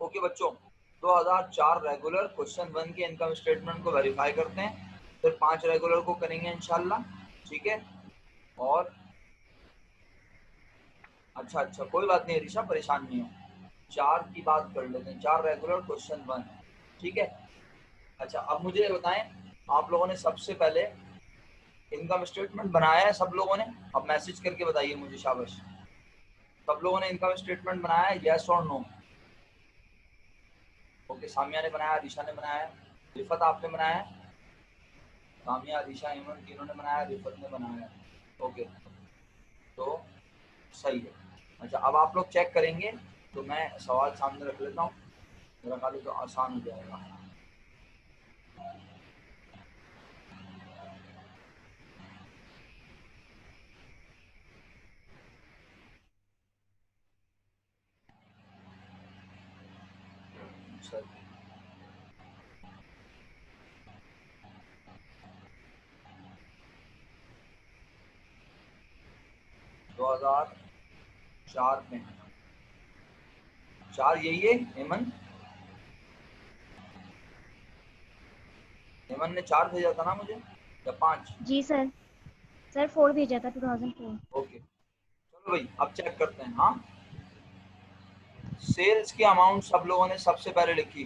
Okay बच्चों, 2004 regular question 1 के income statement को वेरीफाई करते हैं, फिर 5 रेगुलर को करेंगे इंशाल्लाह, ठीक है। और अच्छा कोई बात नहीं ऋषा, परेशान नहीं हो, 4 की बात कर लेते हैं, 4 रेगुलर क्वेश्चन 1, ठीक है। अच्छा अब मुझे ये बताएं, आप लोगों ने सबसे पहले इनकम स्टेटमेंट बनाया है सब लोगों ने? अब मैसेज करके बताइए मुझे, शाबाश। सब लोगों ने इनकम स्टेटमेंट बनाया है, यस और नो? ओके, सामिया ने बनाया, ऋषा ने बनाया, रिफत आपने बनाया है, सामिया ऋषा इमन तीनों ने बनाया, रिफत ने बनाया, ओके तो सही है। अच्छा अब आप लोग चेक करेंगे तो मैं सवाल सामने रख लेता हूँ, मेरा ख्याल है तो आसान हो जाएगा। सर 2004 में 4 यही है हेमन? हेमन ने 4 भेजा था ना मुझे, या 5? जी सर, सर 4 भेजा था 2004। ओके चलो भाई अब चेक करते हैं। हाँ, सेल्स की अमाउंट सब लोगों ने सबसे पहले लिखी,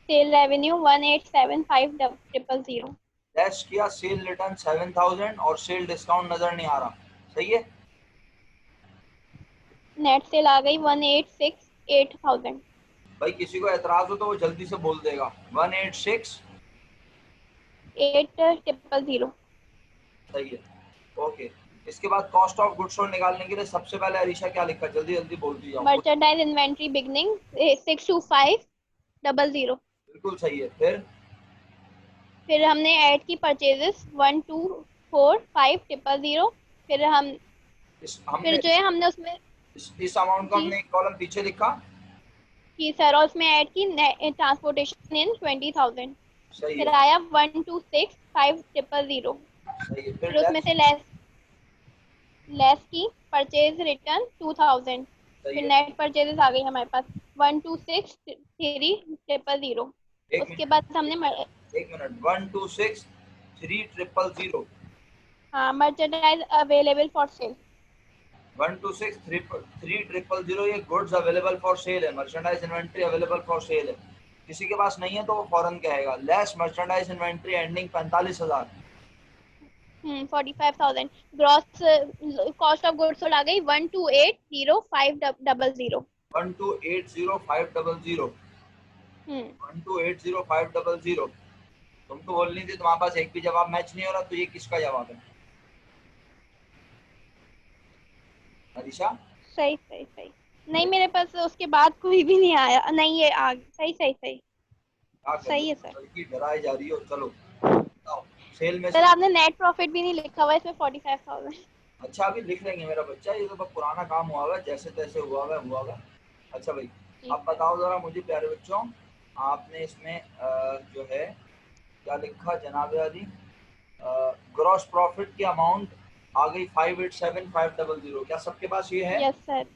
सेल रेवेन्यू 1875000। लेस किया सेल रिटर्न 7000 और सेल डिस्काउंट नजर नहीं आ रहा, सही है। नेट सेल आ गई 1868000। भाई किसी को एतराज हो तो वो जल्दी से बोल देगा। 186 8000। सही है, ओके। इसके बाद कॉस्ट ऑफ गुड्स सोल्ड निकालने के लिए सबसे पहले अरीशा क्या लिखा, जल्दी जल्दी बोलती जाओ। Merchandise inventory beginning 62500। बिल्कुल सही है। फिर हमने ऐड की परचेजेस 1245000। फिर हमने जो है हमने उसमें इस अमाउंट को जी हमने एक कॉलम पीछे लिखा, जी सर, और उसमें ऐड की ट्रांसपोर्टेशन इन 20000। सही फिर है, आया 1265000। सही है। फिर उसमें से लेस की परचेज रिटर्न 2000। सही फिर है। नेट परचेजेस आ गई हमारे पास 1263000। एक उसके मिनट, बाद हमने 1263000। हाँ मर्चेंडाइज अवेलेबल फॉर सेल। 1263000 ये गुड्स अवेलेबल फॉर सेल है, merchandise inventory available for sale है। किसी के पास नहीं है तो वो फौरन कहेगा less merchandise inventory ending 45000। 45000। Gross cost of goods sold आ गई 1280500। 1280500। हम्म 1280500। तुम तो बोल रही थी तुम्हारे पास एक भी जवाब मैच नहीं हो रहा, तो ये किसका जवाब है अरीशा? सही सही सही। नहीं मेरे पास उसके बाद कोई भी नहीं आया। नहीं ये आ सही सही सही। क्या सही करिए, है सर। लड़की डराई जा रही हो। चलो बताओ, सेल में सर से। आपने नेट प्रॉफिट भी नहीं लिखा हुआ इसमें 45000। अच्छा अभी लिख लेंगे मेरा बच्चा, ये तो बस पुराना काम हुआ हुआ है, जैसे तैसे हुआ हुआ है हुआ हुआ। अच्छा भाई जी अब सर। बताओ जरा मुझे प्यारे बच्चों, आपने इसमें जो है क्या लिखा जनाब अली, ग्रॉस प्रॉफिट की अमाउंट आ गई 587500, क्या सबके पास ये है? Yes sir.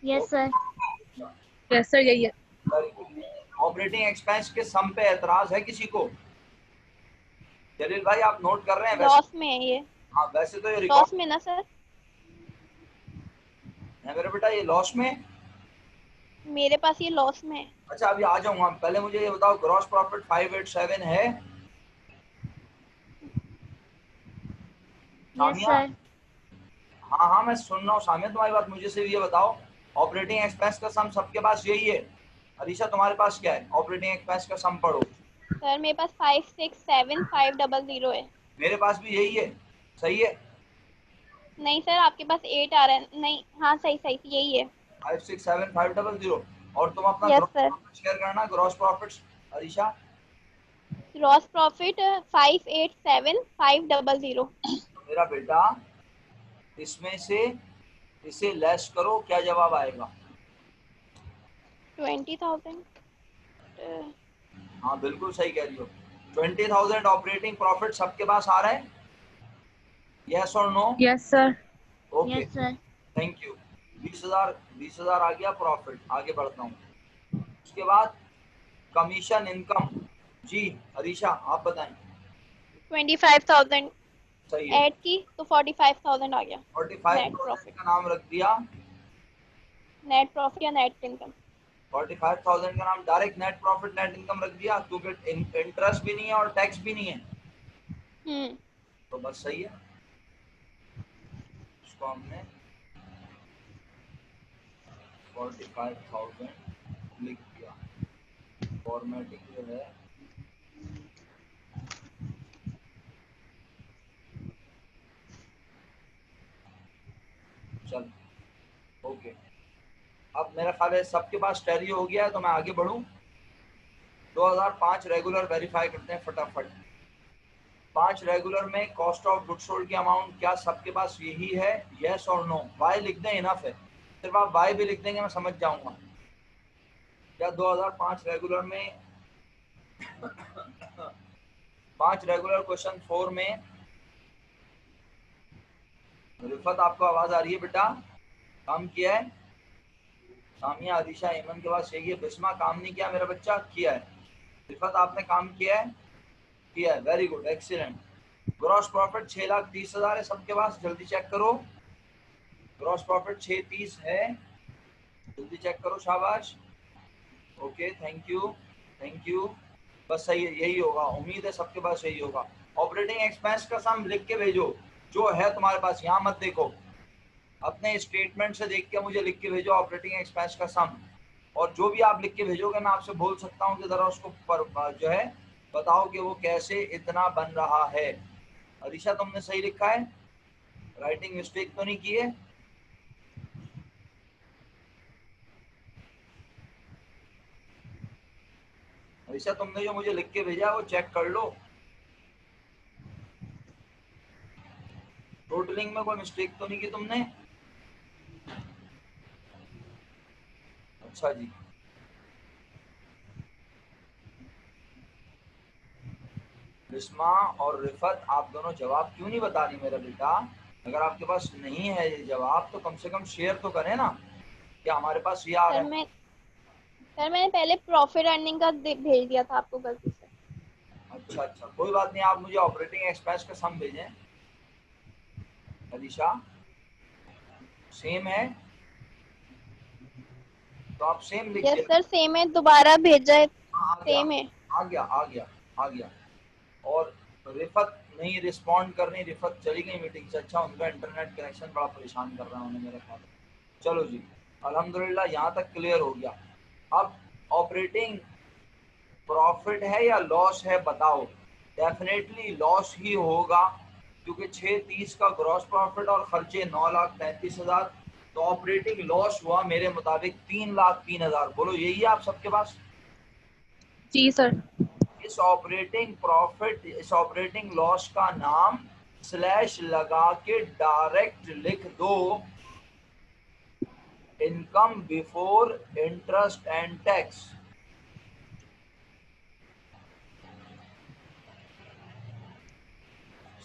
Yes sir. Yes sir यही है। ऑपरेटिंग एक्सपेंस के सम पे एतराज है किसी को? जलील भाई आप नोट कर रहे हैं वैसे? लॉस में है ये। हाँ वैसे तो ये लॉस रिकॉर्ड में ना सर? है मेरे बेटा, ये लॉस में। मेरे पास ये लॉस में है। अच्छा अभी आ जाऊंगा, पहले मुझे ये बताओ ग्रॉस प्रॉफिट 587 है यस सामिया? सर। हाँ हाँ मैं सुन रहा हूँ सामिया तुम्हारी बात, मुझे सिर्फ ये बताओ ऑपरेटिंग एक्सपेंस का सम सबके पास यही है? अरीशा तुम्हारे पास क्या है? ऑपरेटिंग एक्सपेंस का सम पढ़ो। सर मेरे पास 567500 है। मेरे पास भी यही है, सही है। नहीं सर आपके पास 8 आ रहा है। नहीं हाँ सही सही यही है। 567500। और तुम अपना yes gross sir. Profit share करना, gross profit Arisha. Gross profit 587500। तो मेरा बेटा इसमें से इसे लेस करो, क्या जवाब आएगा? 20000। हाँ बिल्कुल सही कह रही हो, 20000 ऑपरेटिंग प्रॉफिट सबके पास आ रहा है, यस और no? Yes sir. Okay yes sir. Thank you. 20000 आ गया प्रॉफिट। आगे बढ़ता हूँ, उसके बाद कमीशन इनकम। जी हरीशा आप बताएं। 25,000 सही है। ऐड की तो 45,000 आ गया। नेट 45,000 प्रॉफिट, का नाम रख दिया। नेट प्रॉफिट या नेट इनकम। 45,000 का नाम direct net profit net income रख दिया, क्योंकि इंटरेस्ट भी नहीं है और टैक्स भी नहीं है, तो बस सही है। इसको हमने 45,000 लिख दिया। फॉर्मेटिंग जो है चल ओके। अब मेरा ख्याल है सबके पास टैली हो गया है, तो मैं आगे बढ़ूं। 2005 रेगुलर वेरीफाई करते हैं फटाफट। 5 रेगुलर में कॉस्ट ऑफ गुड्स सोल्ड की अमाउंट क्या सबके पास यही है? यस और नो? वाई लिख दें, इनफ है। सिर्फ आप वाई भी लिख देंगे मैं समझ जाऊंगा। क्या 2005 रेगुलर में 5 रेगुलर क्वेश्चन 4 में रिफत आपको आवाज आ रही है बेटा? काम किया है? सामिया आदिशा एमन के पास यही है। बिस्मा काम नहीं किया मेरा बच्चा? किया है। रिफत आपने काम किया है? किया है, very good, excellent. Gross profit 6,30,000 है सबके पास, जल्दी चेक करो। ग्रॉस प्रॉफिट 630 है, जल्दी चेक करो, शाबाश। Okay thank you, thank you. बस सही है, यही होगा, उम्मीद है सबके पास यही होगा। ऑपरेटिंग एक्सपेंस का सम लिख के भेजो जो है तुम्हारे पास, यहाँ मत देखो, अपने स्टेटमेंट से देख के मुझे लिख के भेजो ऑपरेटिंग एक्सपेंस का सम। और जो भी आप लिख के भेजोगे मैं आपसे बोल सकता हूँ कि जरा उसको जो है बताओ कि वो कैसे इतना बन रहा है। अरीशा तुमने सही लिखा है? राइटिंग मिस्टेक तो नहीं की है? अरीशा तुमने जो मुझे लिख के भेजा है वो चेक कर लो। टोटलिंग में कोई मिस्टेक तो नहीं की तुमने? अच्छा जी। बिस्मा और रिफत आप दोनों जवाब क्यों नहीं बता रही मेरा बेटा? अगर आपके पास नहीं है ये जवाब तो कम से कम शेयर तो करें ना, क्या हमारे पास ये आ रहा है। सर मैंने पहले प्रॉफिट अर्निंग का भेज दिया था आपको गलती से। अच्छा अच्छा, कोई बात नहीं, आप मुझे ऑपरेटिंग एक्सपेंस का सम भेजें। अलीशा सेम है तो आप सेम लिख के यस सर सेम है, दोबारा भेजा है, आ गया सेम है। आ गया आ गया आ गया। और रिफत नहीं रिस्पॉन्ड कर रही, रिफत चली गई मीटिंग से। अच्छा, उनका इंटरनेट कनेक्शन बड़ा परेशान कर रहा है उन्हें मेरे ख्याल। चलो जी, अल्हम्दुलिल्लाह यहाँ तक क्लियर हो गया। अब ऑपरेटिंग प्रॉफिट है या लॉस है बताओ? डेफिनेटली लॉस ही होगा, क्योंकि 630 का ग्रॉस प्रॉफिट और खर्चे 9,35,000, तो ऑपरेटिंग लॉस हुआ मेरे मुताबिक 3,03,000। बोलो यही है आप सबके पास? जी सर। इस ऑपरेटिंग प्रॉफिट, इस ऑपरेटिंग लॉस का नाम स्लैश लगा के डायरेक्ट लिख दो income before interest and tax.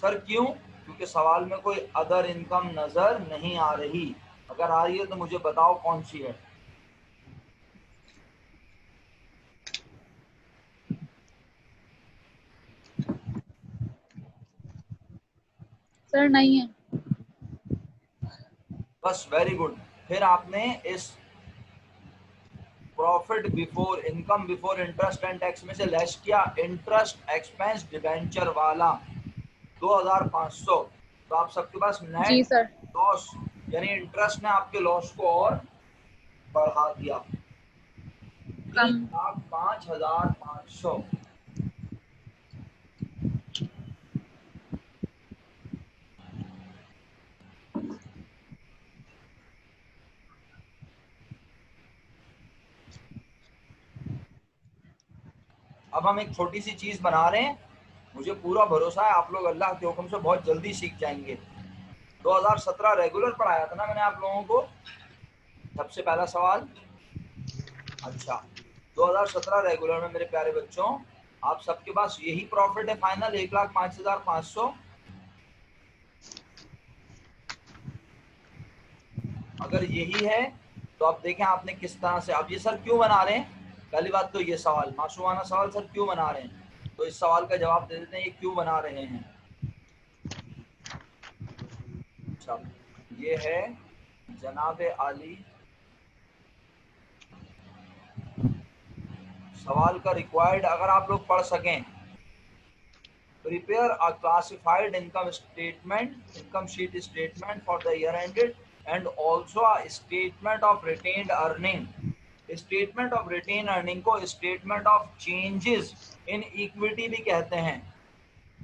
Sir क्यों? क्योंकि सवाल में कोई अदर इनकम नजर नहीं आ रही। अगर आ रही है तो मुझे बताओ कौन सी है। सर नहीं है। बस वेरी गुड। फिर आपने इस profit before income before interest and tax में से लेस किया इंटरेस्ट एक्सपेंस डिबेंचर वाला 2,500, तो आप सबके पास जी नेट सर। लॉस, यानी इंटरेस्ट ने आपके लॉस को और बढ़ा दिया, कम। 3,05,500। अब हम एक छोटी सी चीज बना रहे हैं, मुझे पूरा भरोसा है आप लोग अल्लाह के हुक्म से बहुत जल्दी सीख जाएंगे। 2017 रेगुलर पढ़ाया था ना मैंने आप लोगों को, सबसे पहला सवाल। अच्छा, 2017 रेगुलर में मेरे प्यारे बच्चों आप सबके पास यही प्रॉफिट है फाइनल 1,05,500। अगर यही है तो अब देखें आपने किस तरह से, अब ये सर क्यों बना रहे हैं, पहली बात तो ये सवाल मासूमाना सवाल सर क्यों बना रहे हैं, तो इस सवाल का जवाब दे देते हैं ये क्यों बना रहे हैं। अच्छा, ये है जनाबे आली सवाल का रिक्वायर्ड, अगर आप लोग पढ़ सकें, prepare a classified income sheet statement for the year ended and also a statement of retained earning. Statement of retain earning को statement of changes in equity भी कहते हैं।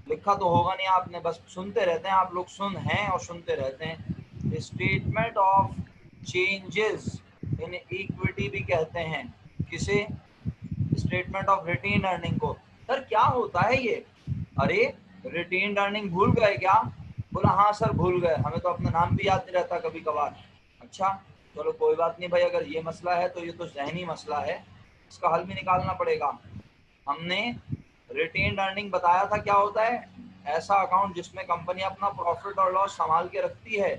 लिखा तो होगा नहीं, आपने बस सुनते रहते हैं, आप लोग सुन हैं और सुनते रहते हैं। Statement of changes in equity भी कहते हैं। किसे? स्टेटमेंट ऑफ रिटेन अर्निंग को। सर क्या होता है ये? अरे रिटेन अर्निंग भूल गए क्या? बोला हाँ सर भूल गए, हमें तो अपना नाम भी याद नहीं रहता कभी कभार। अच्छा चलो कोई बात नहीं भाई, अगर ये मसला है तो ये तो जहनी मसला है, इसका हल भी निकालना पड़ेगा। हमने रिटेन अर्निंग बताया था क्या होता है, ऐसा अकाउंट जिसमें कंपनी अपना प्रॉफिट और लॉस संभाल के रखती है।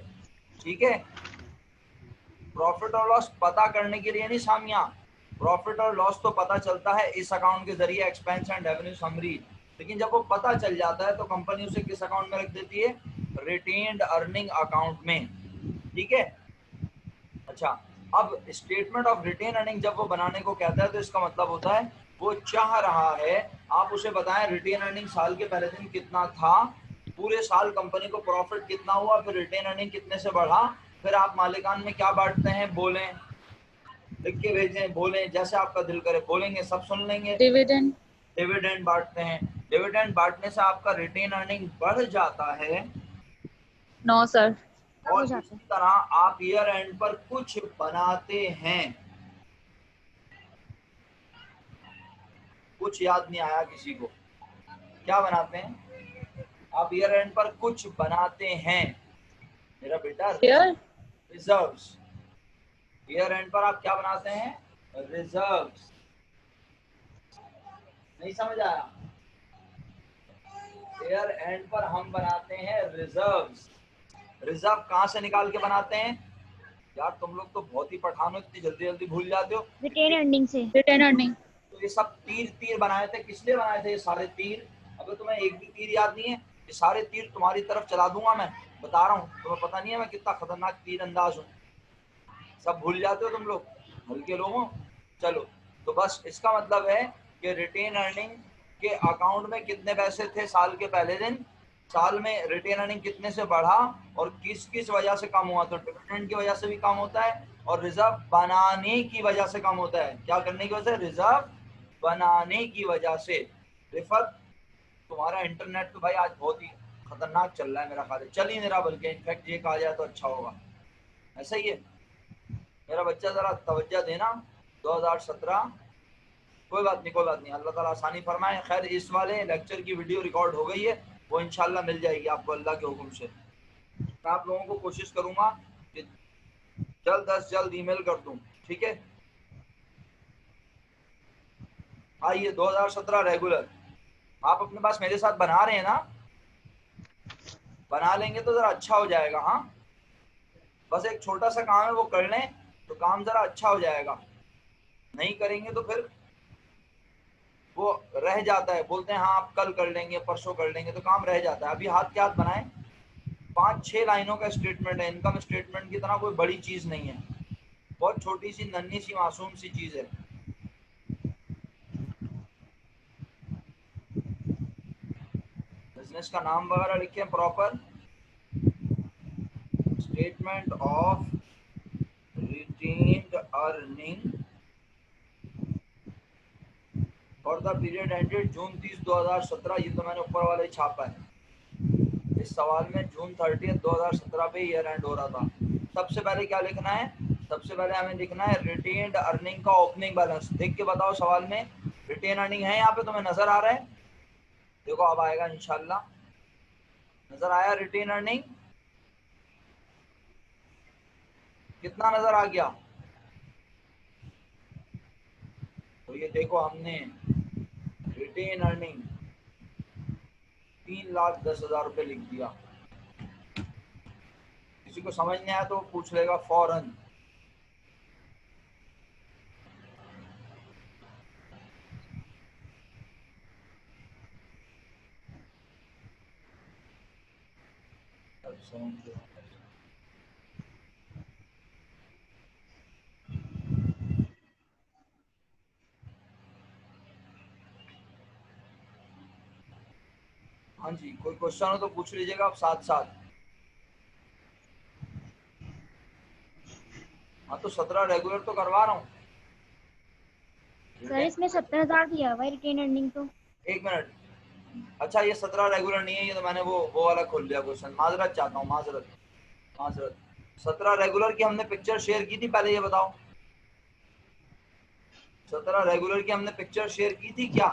ठीक है, प्रॉफिट और लॉस पता करने के लिए नहीं सामिया, प्रॉफिट और लॉस तो पता चलता है इस अकाउंट के जरिए, एक्सपेंस एंड रेवेन्यू समरी। लेकिन जब वो पता चल जाता है तो कंपनी उसे किस अकाउंट में रख देती है? रिटेन्ड अर्निंग अकाउंट में। ठीक है। अच्छा, अब स्टेटमेंट ऑफ रिटेन अर्निंग जब वो बनाने को कहता है तो इसका मतलब होता है वो चाह रहा है आप उसे बताएं रिटेन अर्निंग साल के पहले दिन कितना था, पूरे साल कंपनी को प्रॉफिट कितना हुआ, फिर रिटेन अर्निंग कितने से बढ़ा, फिर आप मालिकान में क्या बांटते हैं बोलें, लिख के भेजें, बोलें जैसे आपका दिल करे, बोलेंगे सब सुन लेंगे। डिविडेंड। डिविडेंड बांटते हैं, डिविडेंड बांटने से आपका रिटेन अर्निंग बढ़ जाता है। No sir. हो और जाता इसी तरह आप ईयर एंड पर कुछ बनाते हैं। कुछ याद नहीं आया किसी को? क्या बनाते हैं? आप ईयर एंड पर कुछ बनाते हैं मेरा बेटा, शेयर। रिजर्व्स। ईयर एंड पर आप क्या बनाते हैं? रिजर्व्स। नहीं समझ आया? ईयर एंड पर हम बनाते हैं रिजर्व्स। रिजर्व कहाँ से निकाल के बनाते हैं? यार तुम लोग तो बहुत ही पठान हो, इतनी जल्दी जल्दी भूल जाते हो। रिटेन अर्निंग से। Retained earning. तो ये सब तीर तीर बनाए थे, किस लिए बनाए थे ये सारे तीर? अगर तुम्हें एक भी तीर याद नहीं है, ये सारे तीर तुम्हारी तरफ चला दूंगा मैं, बता रहा हूँ, तुम्हें पता नहीं है मैं कितना खतरनाक तीर अंदाज हूँ। सब भूल जाते हो तुम लोग, हल्के लोगों। चलो, तो बस इसका मतलब है कि रिटेन अर्निंग के अकाउंट में कितने पैसे थे साल के पहले दिन, साल में रिटेन अर्निंग कितने से बढ़ा और किस किस वजह से कम हुआ। तो डिविडेंड की वजह से भी कम होता है और रिजर्व बनाने की वजह से कम होता है। क्या करने की वजह से? रिजर्व बनाने की वजह से। रिफत, तुम्हारा इंटरनेट तो भाई आज बहुत ही खतरनाक चल रहा है, मेरा ख्याल चल ही नहीं रहा, बल्कि इनफैक्ट ये कहा जाए तो अच्छा होगा। ऐसा ही है मेरा बच्चा, जरा तवज्जो देना। 2017, कोई बात नहीं कोई बात नहीं, अल्लाह ताला आसानी फरमाए। खैर इस वाले लेक्चर की वीडियो रिकॉर्ड हो गई है, वो इंशाल्लाह मिल जाएगी आपको अल्लाह के हुक्म से। मैं आप लोगों को कोशिश करूंगा कि जल्द अज जल्द ईमेल कर दूं। ठीक है, आइए 2017 रेगुलर आप अपने पास मेरे साथ बना रहे हैं ना? बना लेंगे तो जरा अच्छा हो जाएगा। हाँ, बस एक छोटा सा काम है वो कर लें तो काम जरा अच्छा हो जाएगा, नहीं करेंगे तो फिर वो रह जाता है। बोलते हैं हाँ आप कल कर लेंगे परसों कर लेंगे, तो काम रह जाता है। अभी हाथ के हाथ बनाए, 5-6 लाइनों का स्टेटमेंट है, इनकम स्टेटमेंट की तरह कोई बड़ी चीज नहीं है, बहुत छोटी सी नन्ही सी मासूम सी चीज है। बिजनेस का नाम वगैरह लिखें proper, statement of retained earning for the period ended June 30, 2017। ये तो मैंने ऊपर वाले छापा है। इस सवाल में जून 30, 2017 पे ईयर एंड हो रहा था। सबसे पहले क्या लिखना है? सबसे पहले हमें लिखना है रिटेन्ड अर्निंग का ओपनिंग बैलेंस। देख के बताओ सवाल में रिटेन अर्निंग है यहाँ पे, तुम्हें नजर आ रहा है? देखो अब आएगा इंशाल्लाह। नजर आया रिटेन अर्निंग? कितना नजर आ गया? तो ये देखो हमने रिटेन अर्निंग 3,10,000 रुपये लिख दिया। किसी को समझ नहीं आया तो पूछ लेगा फौरन। हाँ जी, कोई क्वेश्चन हो तो पूछ लीजिएगा आप साथ साथ। हाँ तो 17 रेगुलर तो करवा रहा हूँ। सर इसमें 70,000 दिया हुआ है रिटेन अर्निंग तो। एक मिनट, अच्छा ये 17 रेगुलर नहीं है, ये तो मैंने वो वाला खोल लिया क्वेश्चन, माजरत चाहता हूँ, माजरत माजरत। 17 रेगुलर की हमने पिक्चर शेयर की थी, पहले ये बताओ। 17 रेगुलर की हमने पिक्चर शेयर की थी क्या?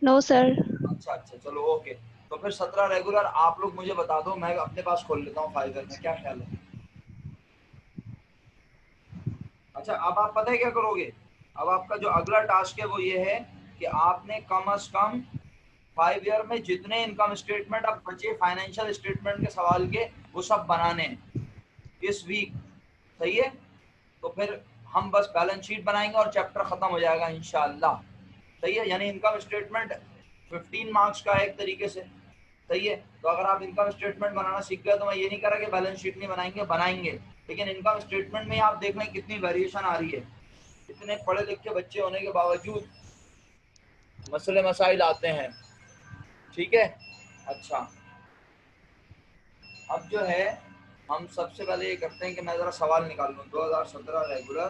No sir. अच्छा अच्छा, चलो ओके। तो फिर 17 रेगुलर आप लोग मुझे बता दो, मैं अपने पास खोल लेता हूँ फाइवर में, क्या ख्याल है? अच्छा, अब आप पता है क्या करोगे? अब आपका जो अगला टास्क है वो ये है कि आपने कम अज कम 5 ईयर में जितने इनकम स्टेटमेंट अब बचे फाइनेंशियल स्टेटमेंट के सवाल के, वो सब बनाने हैं इस वीक। सही है? तो फिर हम बस बैलेंस शीट बनाएंगे और चैप्टर खत्म हो जाएगा इंशाल्लाह। सही है? यानी इनकम स्टेटमेंट 15 मार्क्स का है एक तरीके से। सही है? तो अगर आप इनकम स्टेटमेंट बनाना सीख गए तो मैं ये नहीं कह रहा कि बैलेंस शीट नहीं बनाएंगे, बनाएंगे, लेकिन इनकम स्टेटमेंट में आप देख लें कितनी वेरिएशन आ रही है। इतने पढ़े लिखे बच्चे होने के बावजूद मसले मसाइल आते हैं। ठीक है? अच्छा, अब जो है हम सबसे पहले ये करते हैं कि मैं जरा सवाल निकाल लूँ। 2017 regular,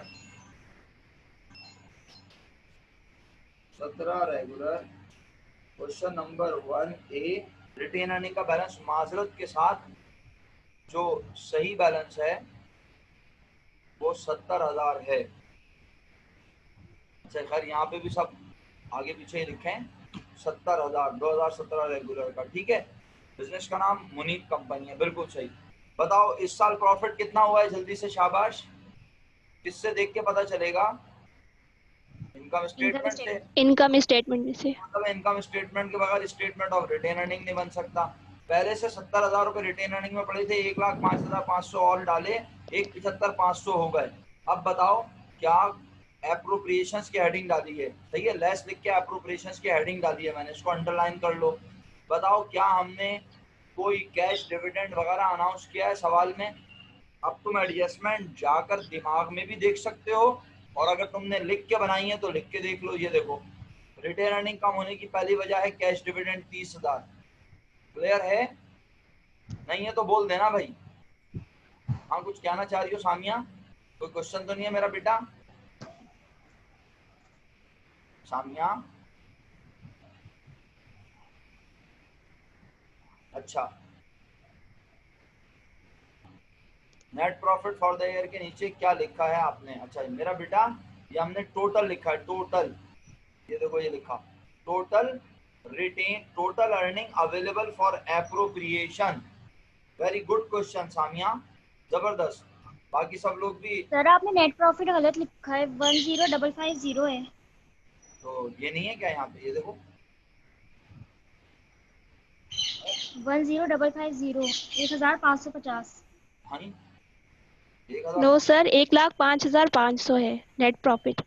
17 regular, question number 1A, retained earning का बैलेंस माजरत के साथ जो सही बैलेंस है वो 70,000 है। अच्छा खैर यहाँ पे भी सब आगे पीछे ही लिखे हैं 70,000, 2017 रेगुलर का। ठीक है? बिजनेस का नाम मुनीब कंपनी है, बिल्कुल सही। बताओ इस साल प्रॉफिट कितना हुआ है, जल्दी से शाबाश। किससे देख के पता चलेगा? इनकम इनकम स्टेटमेंट से। स्टेटमेंट। इनकम स्टेटमेंट में से। मतलब इनकम स्टेटमेंट के बगैर स्टेटमेंट ऑफ रिटेन अर्निंग नहीं बन सकता। पहले से 70,000 रुपए रिटेन अर्निंग में पड़े थे, 1,05,500 और डाले, 1,75,500 हो गए। अब बताओ क्या एप्रोप्रिएशंस की हेडिंग डाली है? सही है, लेस लिख के एप्रोप्रिएशंस की हेडिंग डाली है मैंने, इसको अंडरलाइन कर लो। बताओ क्या हमने कोई कैश डिविडेंड वगैरह अनाउंस किया है सवाल में? अब तुम एडजस्टमेंट जाकर दिमाग में भी देख सकते हो, और अगर तुमने लिख के बनाई है तो लिख के देख लो। ये देखो, रिटेन अर्निंग कम होने की पहली वजह है कैश डिविडेंड 30,000। क्लियर है? नहीं है तो बोल देना भाई। हाँ, कुछ कहना चाह रही हो सामिया? कोई क्वेश्चन तो नहीं है मेरा बेटा? सामिया? अच्छा, net profit for the year के नीचे क्या लिखा है आपने? अच्छा मेरा बेटा, ये हमने टोटल लिखा है, टोटल। ये देखो ये लिखा, total retained, total earning available for appropriation. Very good question Samiya, जबरदस्त। बाकी सब लोग भी। सर आपने नेट प्रॉफिट गलत लिखा है, 10,550 है। तो ये नहीं है क्या यहाँ पे? ये देखो 10,550, 1,550। हाँ जी, नो 1,000। सर, 1,05,500 है नेट प्रॉफिट।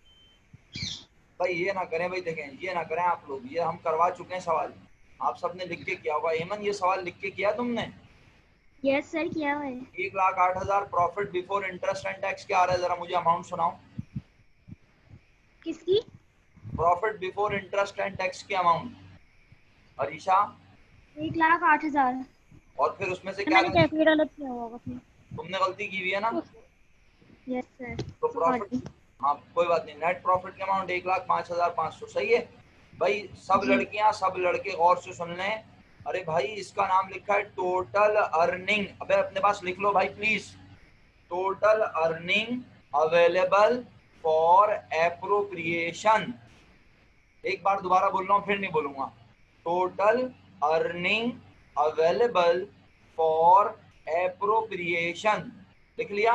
भाई ये ना करें भाई, देखें ये ना करें आप लोग, ये हम करवा चुके हैं सवाल, आप सबने लिख के किया होगा। एमन ये सवाल लिख के किया तुमने? यस सर किया हुआ है। 1,08,000 profit before interest and tax क्या आ रहा है, जरा मुझे अमाउंट सुनाओ। किसकी? Profit before interest and tax की अमाउंट अरीशा। 1,08,000। और फिर उसमें से तो क्या मैंने गलती? कैलकुलेट अलग किया होगा अपने। तुमने गलती की हुई है ना? Yes sir. तो सॉरी। प्रॉफिट, हाँ कोई बात नहीं, नेट प्रॉफिट की अमाउंट 1,05,500। सही है भाई? सब जी। लड़कियां सब लड़के गौर से सुन लें। अरे भाई इसका नाम लिखा है टोटल अर्निंग, अबे अपने पास लिख लो भाई please. Total earning available for appropriation. एक बार दोबारा बोल रहा हूँ, फिर नहीं बोलूंगा। Total earning available for appropriation, लिख लिया?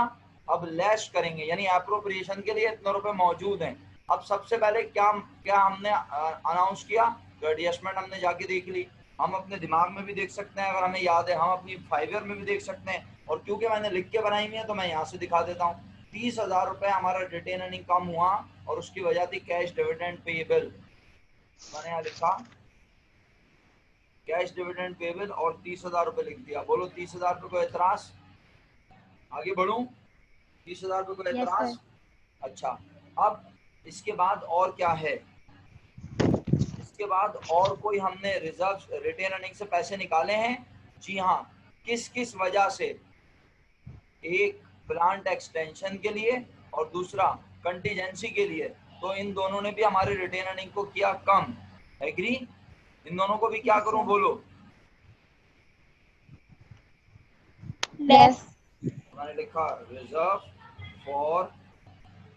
अब लेस करेंगे, यानी एप्रोप्रिएशन के लिए इतने रुपए मौजूद हैं। अब सबसे पहले क्या क्या हमने अनाउंस किया? तो एडजस्टमेंट हमने जाके देख ली, हम अपने दिमाग में भी देख सकते हैं, अगर हमें याद है हम अपनी 5 ईयर में भी देख सकते हैं। और क्योंकि मैंने लिख के बनाई हुई है तो मैं यहाँ से दिखा देता हूँ। 30,000 रुपए हमारा रिटेन अर्निंग कम हुआ, और उसकी वजह थी कैश डिविडेंड पेएबल। मैंने यहाँ लिखा कैश डिविडेंड पेबल और 30,000 रुपये लिख दिया। बोलो 30,000 रुपये को एतराज, आगे बढ़ूं? 30,000 रुपये को यस एतराज। सर। अच्छा, अब इसके बाद और क्या है? इसके बाद और कोई हमने रिजर्व रिटेन अर्निंग से पैसे निकाले हैं? जी हाँ। किस किस वजह से? एक प्लांट एक्सटेंशन के लिए और दूसरा कंटीजेंसी के लिए। तो इन दोनों ने भी हमारे रिटेन अर्निंग को किया कम। एग्री? इन दोनों को भी क्या यस करूं? सर। बोलो। लेस। मैंने लिखा रिजर्व फॉर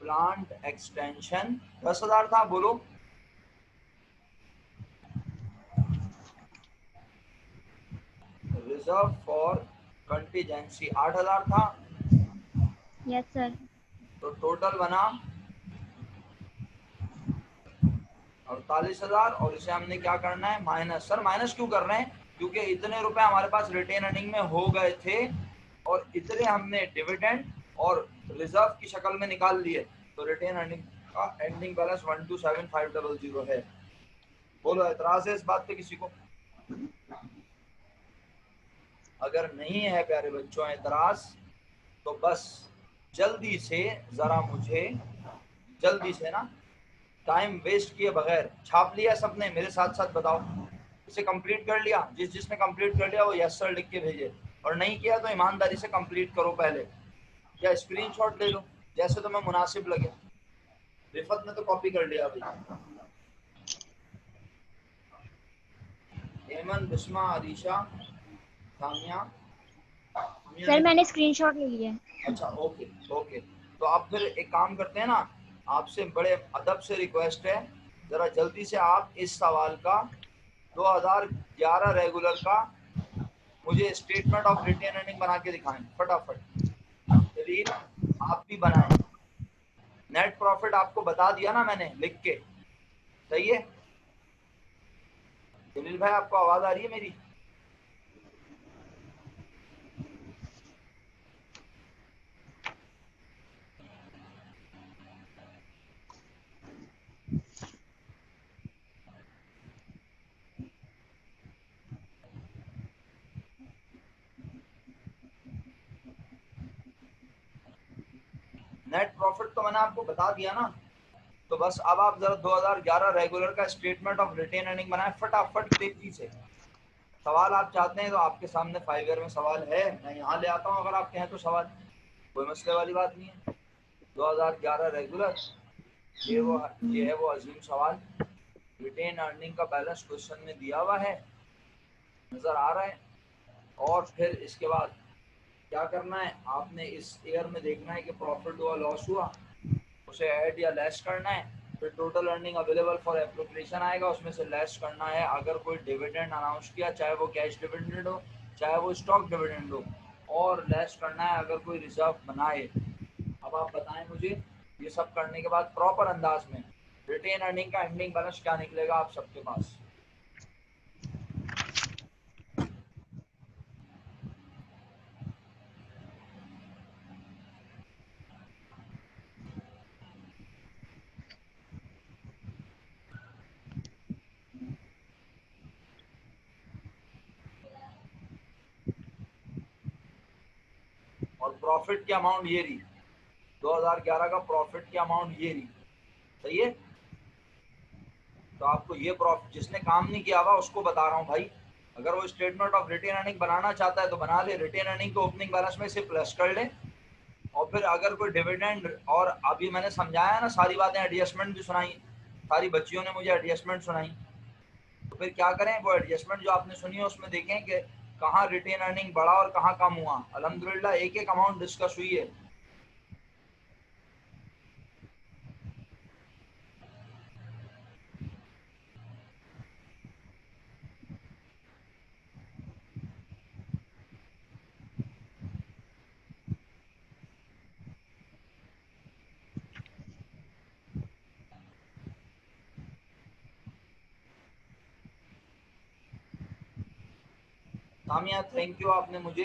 प्लांट एक्सटेंशन 10,000 था। बोलो। रिजर्व फॉर कंटीजेंसी 8,000 था। Yes sir. तो टोटल बना 48,000 और इसे हमने क्या करना है? माइनस। सर माइनस क्यों कर रहे हैं? क्योंकि इतने रुपए हमारे पास रिटेन अर्निंग में हो गए थे और इतने हमने डिविडेंड और रिजर्व की शक्ल में निकाल लिए। तो रिटेन अर्निंग का एंडिंग बैलेंस 127,500 है। बोलो एतराज है इस बात पे किसी को? अगर नहीं है प्यारे बच्चों एतराज, तो बस जल्दी से जरा मुझे जल्दी से ना टाइम वेस्ट किए बगैर छाप लिया सबने? मेरे साथ साथ बताओ, इसे कंप्लीट कर लिया? जिसने कंप्लीट कर लिया वो यस सर लिख के भेजे, और नहीं किया तो ईमानदारी से कंप्लीट करो पहले, या स्क्रीनशॉट ले लो जैसे तुम्हें मुनासिब लगे। रिफत ने तो कॉपी कर लिया भाई। एमन, बिस्मा, अरीशा, सामिया। सर मैंने स्क्रीनशॉट ले लिया है। अच्छा ओके ओके। तो आप फिर एक काम करते हैं ना, आपसे बड़े अदब से रिक्वेस्ट है, जरा जल्दी से आप इस सवाल का 2011 रेगुलर का मुझे स्टेटमेंट ऑफ रिटेन अर्निंग बना के दिखाएं फटाफट। जलील आप भी बनाएं। नेट प्रॉफिट आपको बता दिया ना मैंने लिख के, सही है? जलील भाई आपको आवाज आ रही है मेरी? नेट प्रॉफिट तो मैंने आपको बता दिया ना। तो बस अब आप जरा 2011 रेगुलर का स्टेटमेंट ऑफ रिटेन अर्निंग बनाएं फटाफट तेजी से। सवाल आप चाहते हैं तो आपके सामने 5 ईयर में सवाल है, मैं यहाँ ले आता हूँ अगर आप कहें तो सवाल, कोई मसले वाली बात नहीं है। 2011 रेगुलर, ये है वो अजीम सवाल। रिटेन अर्निंग का बैलेंस क्वेश्चन में दिया हुआ है, नजर आ रहा है। और फिर इसके बाद क्या करना है? आपने इस ईयर में देखना है कि प्रॉफिट हुआ लॉस हुआ, उसे ऐड या लेस करना है। फिर total earning available for appropriation आएगा, उसमें से लेस करना है अगर कोई डिविडेंड अनाउंस किया, चाहे वो कैश डिविडेंड हो चाहे वो स्टॉक डिविडेंड हो, और लेस करना है अगर कोई रिजर्व बनाए। अब आप बताएं मुझे, ये सब करने के बाद प्रॉपर अंदाज में रिटेन अर्निंग का एंडिंग बैलेंस क्या निकलेगा आप सबके पास? और प्रॉफिट की अमाउंट ये रही, 2011 का प्रॉफिट की अमाउंट ये रही, सही है? तो आपको ये प्रॉफिट, जिसने काम नहीं किया हुआ उसको बता रहा हूँ भाई, अगर वो स्टेटमेंट ऑफ रिटेन अर्निंग बनाना चाहता है तो बना ले, रिटेन अर्निंग को ओपनिंग बैलेंस में से प्लस कर ले। और फिर अगर कोई डिविडेंड, और अभी मैंने समझाया ना सारी बातें, एडजस्टमेंट भी सुनाई, सारी बच्चियों ने मुझे एडजस्टमेंट सुनाई, तो फिर क्या करें? वो एडजस्टमेंट जो आपने सुनी है उसमें देखें कि कहाँ रिटेन अर्निंग बढ़ा और कहाँ कम हुआ। अल्हम्दुलिल्लाह एक एक अमाउंट डिस्कस हुई है। सामिया थैंक यू, आपने मुझे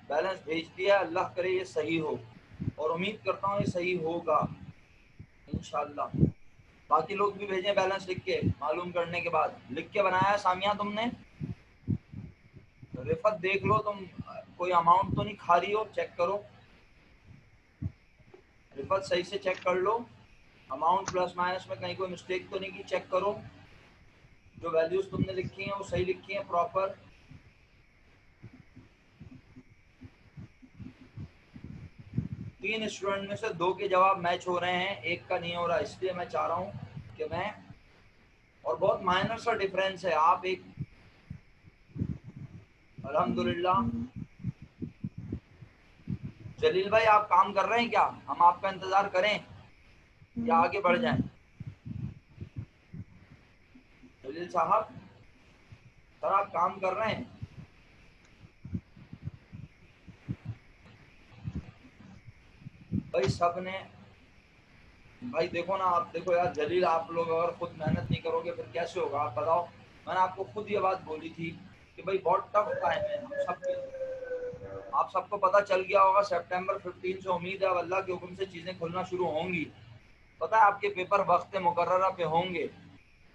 बैलेंस भेज दिया, अल्लाह करे ये सही हो, और उम्मीद करता हूँ ये सही होगा इंशाल्लाह। बाकी लोग भी भेजें बैलेंस लिख के, मालूम करने के बाद। लिख के बनाया है सामिया तुमने? रिफत देख लो तुम, कोई अमाउंट तो नहीं खा रही हो, चेक करो। रिफत सही से चेक कर लो, अमाउंट प्लस माइनस में कहीं कोई मिस्टेक तो नहीं की, चेक करो। जो वैल्यूज तुमने लिखी हैं वो सही लिखी हैं प्रॉपर। तीन स्टूडेंट में से 2 के जवाब मैच हो रहे हैं, एक का नहीं हो रहा, इसलिए मैं चाह रहा हूँ कि मैं, और बहुत माइनर सा डिफरेंस है, आप एक, अल्हम्दुलिल्लाह। जलील भाई आप काम कर रहे हैं क्या? हम आपका इंतजार करें या आगे बढ़ जाएं? जलील साहब सर आप काम कर रहे हैं? भाई सब ने, भाई देखो ना, आप देखो यार जलील, आप लोग अगर खुद मेहनत नहीं करोगे फिर कैसे होगा, आप बताओ। मैंने आपको खुद ये बात बोली थी कि भाई बहुत टफ टाइम है हम सबके लिए। आप सबको पता चल गया होगा, सितंबर 15 से उम्मीद है अब अल्लाह के हुक्म से चीज़ें खुलना शुरू होंगी। पता है आपके पेपर वक्त मुकर्ररा पे होंगे,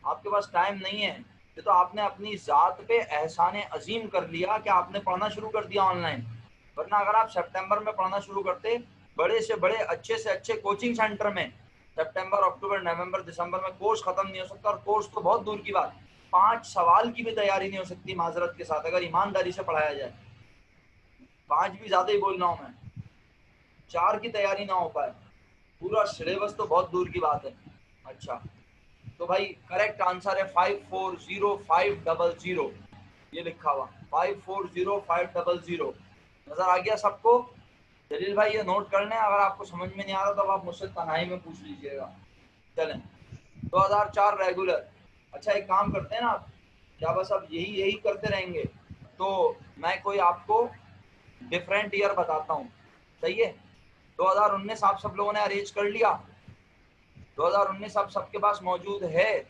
आपके पास टाइम नहीं है। ये तो आपने अपनी ज़ात पे एहसान अजीम कर लिया कि आपने पढ़ना शुरू कर दिया ऑनलाइन, वरना अगर आप सितंबर में पढ़ना शुरू करते, बड़े से बड़े अच्छे से अच्छे कोचिंग सेंटर में सितंबर अक्टूबर नवंबर दिसंबर में कोर्स खत्म नहीं हो सकता, और कोर्स तो बहुत दूर की बात, 5 सवाल की भी तैयारी नहीं हो सकती माजरत के साथ अगर ईमानदारी से पढ़ाया जाए। 5 भी ज़्यादा ही बोल रहा हूँ मैं, 4 की तैयारी ना हो पाए, पूरा सिलेबस तो बहुत दूर की बात है। अच्छा तो भाई करेक्ट आंसर है 540500, ये लिखा हुआ 540500। नजर आ गया सबको? जलील भाई ये नोट कर लें, अगर आपको समझ में नहीं आ रहा तो आप मुझसे तन्हाई में पूछ लीजिएगा। चलें 2004 रेगुलर। अच्छा एक काम करते हैं ना, क्या बस अब यही यही करते रहेंगे? तो मैं कोई आपको डिफरेंट ईयर बताता हूँ, सही है? 2019 आप सब लोगों ने अरेंज कर लिया? 2019 आप सबके पास मौजूद है?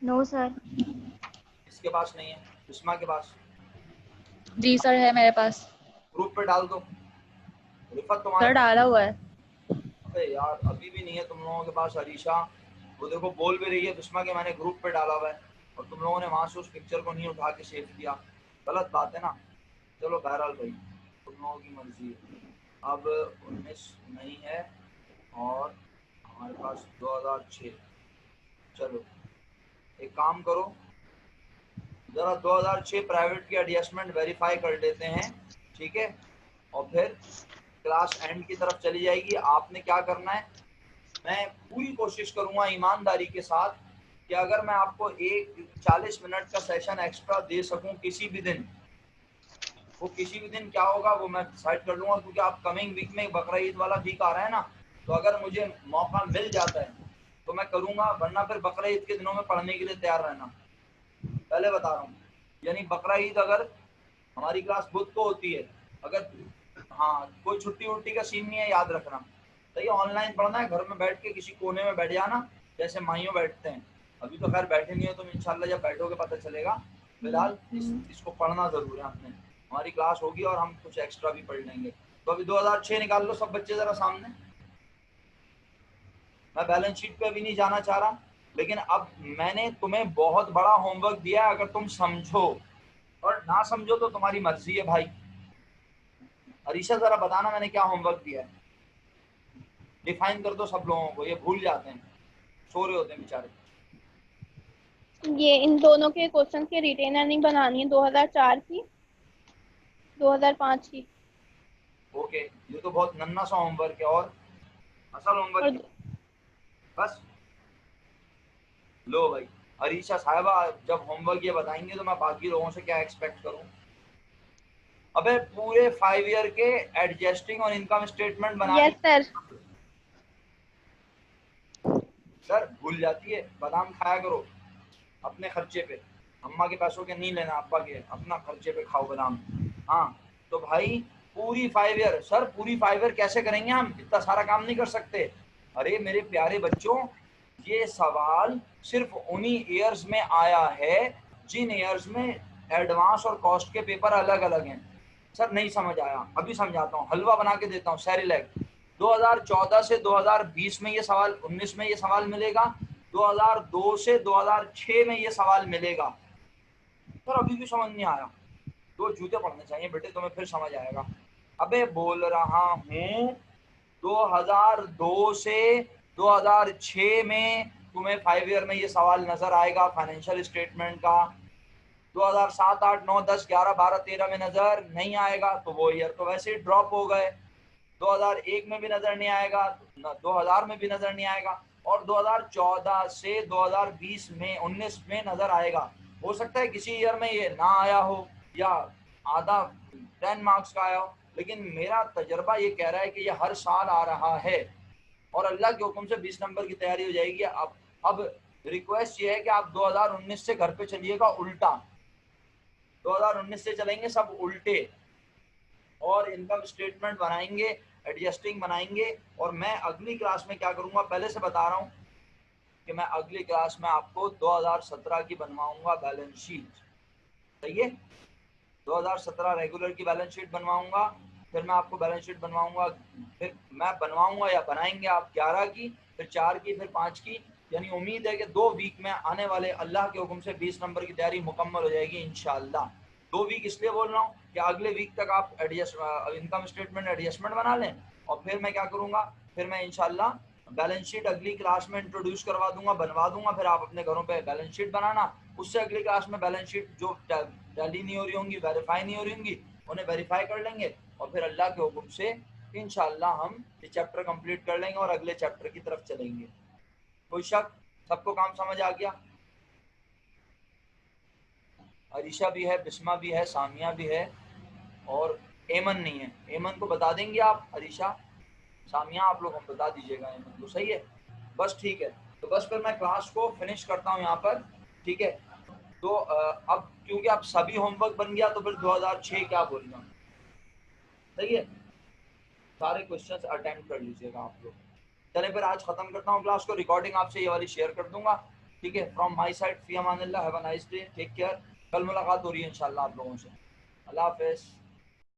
No sir. इसके पास नहीं है, बिस्मा के पास? जी सर है मेरे पास। ग्रुप पे डाल दो। रिफत तुम्हारे सर डाला हुआ है। अबे यार अभी भी नहीं है तुम लोगों के पास? अरीशा वो देखो बोल भी रही है बिस्मा के मैंने ग्रुप पे डाला हुआ है, और तुम लोगों ने वहां से उस पिक्चर को नहीं उठा के सेव किया, गलत बात है ना। चलो बहरहाल भाई तुम लोगों की मर्जी है। अब 19 नहीं है और हमारे पास 2006। चलो एक काम करो, जरा 2006 प्राइवेट की एडजस्टमेंट वेरीफाई कर लेते हैं, ठीक है? और फिर क्लास एंड की तरफ चली जाएगी। आपने क्या करना है, मैं पूरी कोशिश करूंगा ईमानदारी के साथ कि अगर मैं आपको एक 40 मिनट का सेशन एक्स्ट्रा दे सकूं किसी भी दिन, वो किसी भी दिन क्या होगा वो मैं डिसाइड कर लूंगा, क्योंकि आप कमिंग वीक में बकरा ईद वाला वीक आ रहा है ना, तो अगर मुझे मौका मिल जाता है तो मैं करूंगा, वरना फिर बकरा ईद के दिनों में पढ़ने के लिए तैयार रहना, पहले बता रहा हूँ। यानी बकरा ईद अगर हमारी क्लास बुध को होती है, अगर हाँ कोई छुट्टी वुट्टी का सीन नहीं है, याद रखना। तो ये ऑनलाइन पढ़ना है, घर में बैठ के किसी कोने में बैठ जाना जैसे माइयों बैठते हैं। अभी तो खैर बैठे नहीं हो तुम, इंशाल्लाह जब बैठोगे पता चलेगा। फिलहाल इसको पढ़ना जरूर है आपने। हमारी क्लास होगी और हम कुछ एक्स्ट्रा भी पढ़ लेंगे। तो अभी 2006 निकाल लो सब बच्चे जरा सामने। मैं बैलेंस शीट पे अभी नहीं जाना चाह रहा, लेकिन अब मैंने तुम्हें बहुत बड़ा होमवर्क दिया है, अगर तुम समझो, और ना समझो तो तुम्हारी मर्जी है भाई। अरीशा जरा बताना मैंने क्या होमवर्क दिया है, डिफाइन कर दो सब लोगों को, ये भूल जाते हैं, सो रहे होते हैं बेचारे। ये इन दोनों के क्वेश्चन की रिटेन अर्निंग बनानी है 2004 की, 2005 की। ओके ये तो बहुत नन्ना सा होमवर्क है, और असल होमवर्क और बस लो भाई। अरीशा साहिबा जब होमवर्क ये बताएंगे तो मैं बाकी लोगों से क्या एक्सपेक्ट करूं? अबे पूरे 5 ईयर के एडजस्टिंग और इनकम स्टेटमेंट बनाने। Yes sir. सर भूल जाती है, बादाम खाया करो अपने खर्चे पे, अम्मा के पैसों के नहीं लेना, अब्बा के, अपना खर्चे पे खाओ बादाम। हाँ तो भाई पूरी 5 ईयर, सर पूरी 5 ईयर कैसे करेंगे हम, इतना सारा काम नहीं कर सकते। अरे मेरे प्यारे बच्चों, ये सवाल सिर्फ उन्हीं ईयर्स में आया है जिन ईयर्स में एडवांस और कॉस्ट के पेपर अलग अलग हैं। सर नहीं समझ आया, अभी समझाता हूँ, हलवा बना के देता हूँ, सैरिलैक। 2014 से 2020 में ये सवाल, 19 में ये सवाल मिलेगा, 2002 से 2006 में ये सवाल मिलेगा। सर अभी भी समझ नहीं आया, दो जूते पड़ने चाहिए बेटे, तुम्हें फिर समझ आएगा। अबे बोल रहा हूँ 2002 से 2006 में तुम्हें 5 ईयर में ये सवाल नजर आएगा फाइनेंशियल स्टेटमेंट का। 2007, 8, 9, 10, 11, 12, 13 में नजर नहीं आएगा तो वो ईयर तो वैसे ही ड्रॉप हो गए। 2001 में भी नजर नहीं आएगा, 2000 में भी नजर नहीं आएगा, और 2014 से 2020 में 19 में नजर आएगा। हो सकता है किसी ईयर में ये ना आया हो या आधा 10 मार्क्स का आया हो, लेकिन मेरा तजर्बा ये कह रहा है कि ये हर साल आ रहा है और अल्लाह के हुक्म से 20 नंबर की तैयारी हो जाएगी। अब रिक्वेस्ट ये है कि आप 2019 से घर पे चलिएगा उल्टा, 2019 से चलेंगे सब उल्टे और इनकम स्टेटमेंट बनाएंगे, एडजस्टिंग बनाएंगे। और मैं अगली क्लास में क्या करूंगा पहले से बता रहा हूं कि मैं अगली क्लास में आपको 2017 की बनवाऊंगा बैलेंस शीट। सही है, 2017 रेगुलर की बैलेंस शीट बनवाऊंगा, फिर मैं आपको बैलेंस शीट बनवाऊंगा, फिर मैं बनवाऊंगा या बनाएंगे आप 11 की, फिर 4 की, फिर 5 की। यानी उम्मीद है कि 2 वीक में आने वाले अल्लाह के हुक्म से 20 नंबर की तैयारी मुकम्मल हो जाएगी इंशाल्लाह। 2 वीक इसलिए बोल रहा हूँ कि अगले वीक तक आप इनकम स्टेटमेंट एडजस्टमेंट बना लें और फिर मैं क्या करूँगा, फिर मैं इंशाल्लाह बैलेंस शीट अगली क्लास में इंट्रोड्यूस करवा दूंगा, बनवा दूंगा, फिर आप अपने घरों पे बैलेंस शीट बनाना। उससे अगली क्लास में बैलेंस शीट जो टैली नहीं हो रही होंगी, वेरीफाई नहीं हो रही होंगी, उन्हें वेरीफाई कर लेंगे और फिर अल्लाह के हुक्म से इंशाल्लाह हम ये चैप्टर कंप्लीट कर लेंगे और अगले चैप्टर की तरफ चलेंगे। कोई शक? सबको काम समझ आ गया? अरीशा भी है, बिस्मा भी है, सामिया भी है और एमन नहीं है। एमन को बता देंगे आप, अरीशा, सामिया आप लोग हम बता दीजिएगा एमन को। सही है, बस ठीक है। तो बस फिर मैं क्लास को फिनिश करता हूँ यहाँ पर, ठीक है। तो अब क्योंकि आप सभी होमवर्क बन गया तो फिर 2006 क्या बोलना, सही है, सारे क्वेश्चंस अटेम्प्ट कर लीजिएगा आप लोग। चले फिर आज खत्म करता हूँ क्लास को, रिकॉर्डिंग आपसे ये वाली शेयर कर दूंगा, ठीक है। फ्रॉम माई साइड फी अमानिल्लाह, have a nice day, take care. कल मुलाकात हो रही है इंशाल्लाह आप लोगों से। अल्लाह हाफिज़।